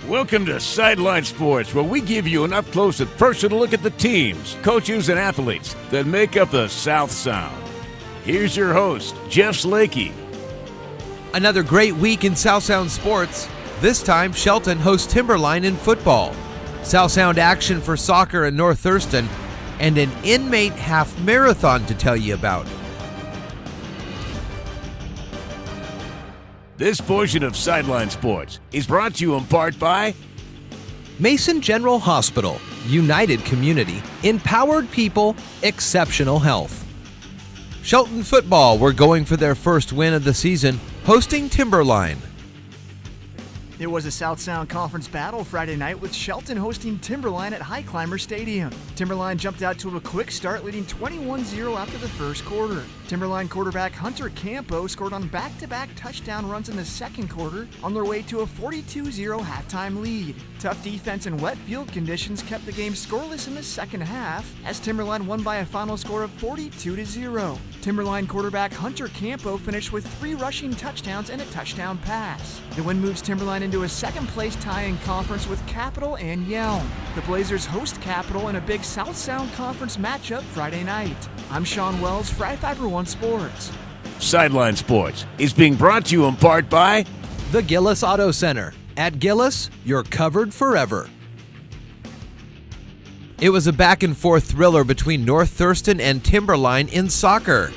Welcome to Sideline Sports, where we give you an up-close and personal look at the teams, coaches, and athletes that make up the South Sound. Here's your host, Jeff Slakey. Another great week in South Sound sports. This time, Shelton hosts Timberline in football. South Sound action for soccer in North Thurston, and an inmate half marathon to tell you about. This portion of Sideline Sports is brought to you in part by Mason General Hospital, United Community, Empowered People, Exceptional Health. Shelton football were going for their first win of the season, hosting Timberline. It was a South Sound Conference battle Friday night with Shelton hosting Timberline at High Climber Stadium. Timberline jumped out to a quick start, leading 21-0 after the first quarter. Timberline quarterback Hunter Campo scored on back-to-back touchdown runs in the second quarter on their way to a 42-0 halftime lead. Tough defense and wet field conditions kept the game scoreless in the second half as Timberline won by a final score of 42-0. Timberline quarterback Hunter Campo finished with 3 rushing touchdowns and a touchdown pass. The win moves Timberline into a second-place tie in conference with Capital and Yelm. The Blazers host Capital in a big South Sound Conference matchup Friday night. I'm Sean Wells for iFIBER 1 Sports. Sideline Sports is being brought to you in part by The Gillis Auto Center. At Gillis, you're covered forever. It was a back-and-forth thriller between North Thurston and Timberline in soccer.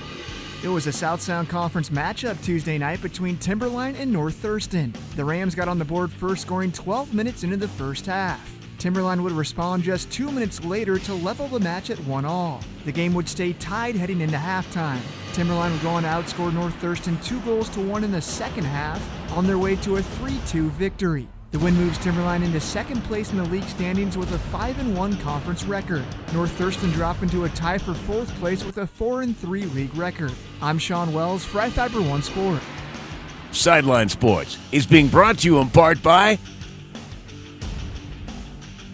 It was a South Sound Conference matchup Tuesday night between Timberline and North Thurston. The Rams got on the board first, scoring 12 minutes into the first half. Timberline would respond just 2 minutes later to level the match at 1-1. The game would stay tied heading into halftime. Timberline would go on to outscore North Thurston 2-1 in the second half on their way to a 3-2 victory. The win moves Timberline into second place in the league standings with a 5-1 conference record. North Thurston drop into a tie for fourth place with a 4-3 league record. I'm Sean Wells for iFIBER 1 Sport. Sideline Sports is being brought to you in part by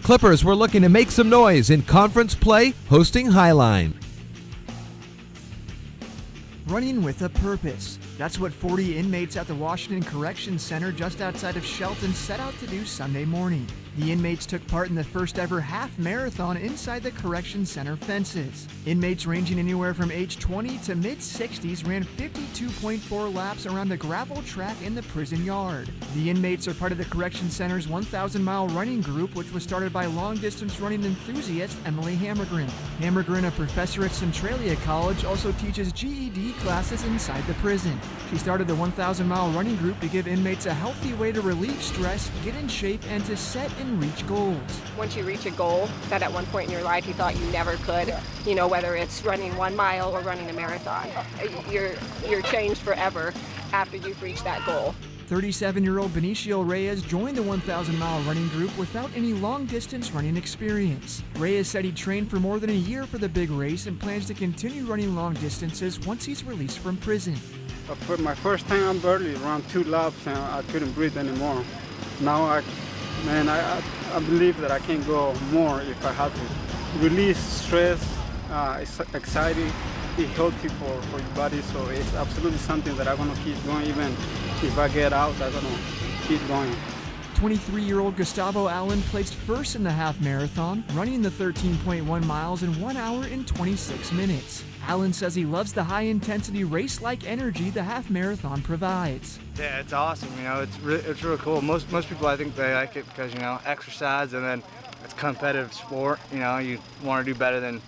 Clippers were looking to make some noise in conference play, hosting Highline. Running with a purpose. That's what 40 inmates at the Washington Correction Center just outside of Shelton set out to do Sunday morning. The inmates took part in the first ever half marathon inside the Correction Center fences. Inmates ranging anywhere from age 20 to mid-60s ran 52.4 laps around the gravel track in the prison yard. The inmates are part of the Correction Center's 1,000-mile running group, which was started by long-distance running enthusiast Emily Hammergren. Hammergren, a professor at Centralia College, also teaches GED classes inside the prison. She started the 1,000-mile running group to give inmates a healthy way to relieve stress, get in shape, and to set and reach goals. Once you reach a goal that at one point in your life you thought you never could, whether it's running 1 mile or running a marathon, you're changed forever after you've reached that goal. 37-year-old Benicio Reyes joined the 1,000-mile running group without any long-distance running experience. Reyes said he trained for more than a year for the big race and plans to continue running long distances once he's released from prison. For my first time, I barely ran 2 laps and I couldn't breathe anymore. Now I believe that I can go more if I have to. Release stress, anxiety, be healthy for your body. So it's absolutely something that I'm going to keep going. Even if I get out, I'm going to keep going. 23-year-old Gustavo Allen placed first in the half marathon, running the 13.1 miles in 1 hour and 26 minutes. Allen says he loves the high-intensity race-like energy the half marathon provides. Yeah, it's awesome. It's really cool. Most people, I think, they like it because exercise, and then it's competitive sport. You want to do better than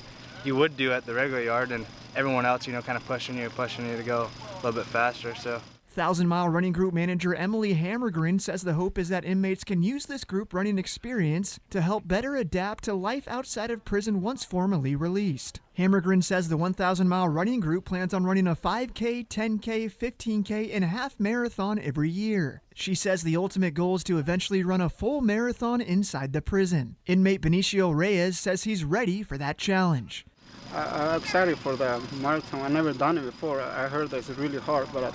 you would do at the regular yard, and everyone else, kind of pushing you to go a little bit faster. So. 1,000-mile running group manager Emily Hammergren says the hope is that inmates can use this group running experience to help better adapt to life outside of prison once formally released. Hammergren says the 1,000-mile running group plans on running a 5K, 10K, 15K, and half marathon every year. She says the ultimate goal is to eventually run a full marathon inside the prison. Inmate Benicio Reyes says he's ready for that challenge. I'm excited for the marathon. I've never done it before. I heard that it's really hard, but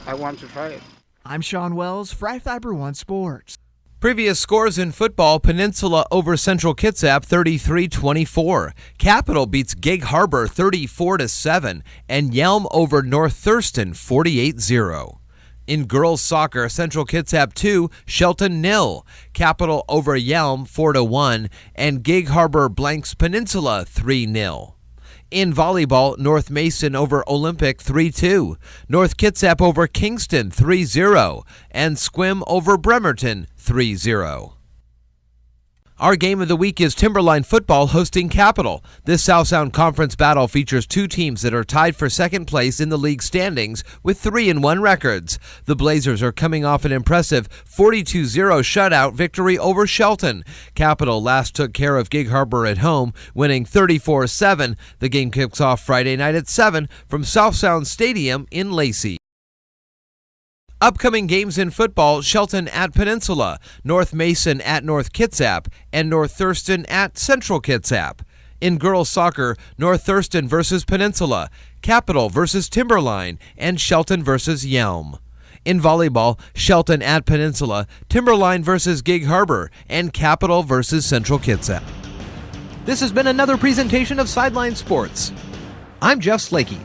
I want to try it. I'm Sean Wells for iFIBER 1 Sports. Previous scores in football: Peninsula over Central Kitsap 33-24. Capital beats Gig Harbor 34-7. And Yelm over North Thurston 48-0. In girls soccer, Central Kitsap 2, Shelton 0, Capital over Yelm 4-1, and Gig Harbor blanks Peninsula 3-0. In volleyball, North Mason over Olympic 3-2, North Kitsap over Kingston 3-0, and Squim over Bremerton 3-0. Our game of the week is Timberline football hosting Capital. This South Sound Conference battle features two teams that are tied for second place in the league standings with 3-1 records. The Blazers are coming off an impressive 42-0 shutout victory over Shelton. Capital last took care of Gig Harbor at home, winning 34-7. The game kicks off Friday night at 7 from South Sound Stadium in Lacey. Upcoming games in football: Shelton at Peninsula, North Mason at North Kitsap, and North Thurston at Central Kitsap. In girls soccer, North Thurston versus Peninsula, Capital versus Timberline, and Shelton versus Yelm. In volleyball, Shelton at Peninsula, Timberline versus Gig Harbor, and Capital versus Central Kitsap. This has been another presentation of Sideline Sports. I'm Jeff Slakey.